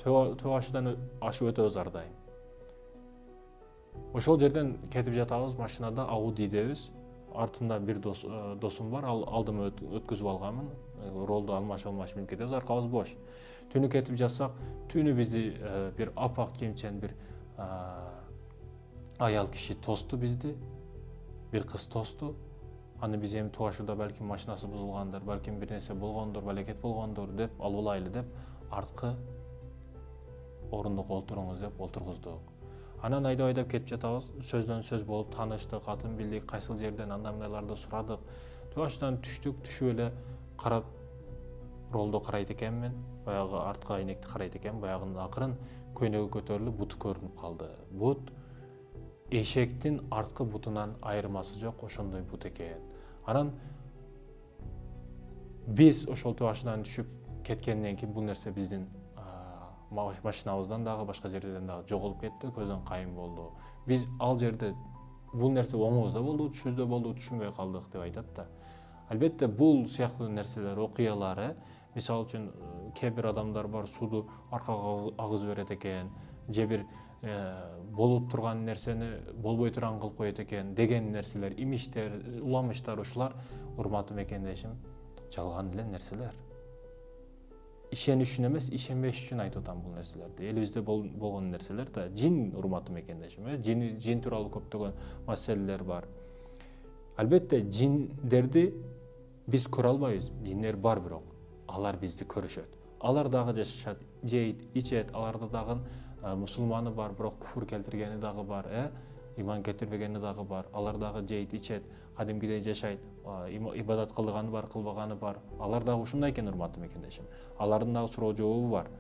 Төө ашыдан ашып өтөбүз ар дайым. Ошол жерден кетип жатабыз машинада, Audi дебиз. Артында бир досум бар, алдыма өткүзүп алганмын. Ролду алмашып минип кетебиз, аркабыз бош. Түнү кетип жатсак, түнү бизди бир апак кийимчен бир аял киши тосту бизди. Бир кыз тосту. Аны биз эми Туашыда балким машинасы бузулгандыр, балким бир нерсе болгондур, балекет болгондур деп албайлы деп арткы орундукка отуруңуз деп отургуздук. Анан айдап кетип жатабыз, сөздөн сөз болуп тааныштык, атын билдик, кайсыл жерден андай мындайларды сурадык. Туашыдан түштүк, түшүп эле карап ролду карайт экенмин, баягы артка айнекти карайт экен, баягынын акырын көйнөгү көтөрүлүп буту көрүнүп калды. Бут эшектин арткы бутунан айырмасы жок, ошондой бут экен. Анан биз ошол Туашыдан түшүп кеткенден кийин бул нерсе биздин машинабыздан дагы башка жерлерден дагы жоголуп кетти, көздөн кайын болду. Биз ал жерде бул нерсе оңубузда болду, түшүбүздө болду, түшүнбөй калдык деп айтат да. Албетте бул сыяктуу нерселер, окуялар, мисалы үчүн кээ бир адамдар бар, сууду аркага агызып берет экен, же бир болуп турган нерсени болбой турган кылып коет экен деген нерселер, имиштер, уламыштар, ушулар урматтуу мекендешим жалган эле нерселер. Ишениш үчүн эмес, ишенбеш үчүн айтып атам бул нерселерди. Элибизде болгон нерселер да, жин урматтуу мекендешим, жин тууралуу көптөгөн маселелер бар. Албетте жиндерди биз көрө албайбыз, жиндер бар бирок, алар бизди көрүшөт. Алар дагы жашашат, жейт, ичет, аларда дагы мусулманы бар, бирок куфур келтиргени дагы бар, иман келтирбегени дагы бар. Алар дагы жейт, ичет, кадимкидей жашайт, ибадат кылганы бар, кылбаганы бар. Алар дагы ушундай экен урматтуу мекендешим. Алардын дагы суроо жообу бар.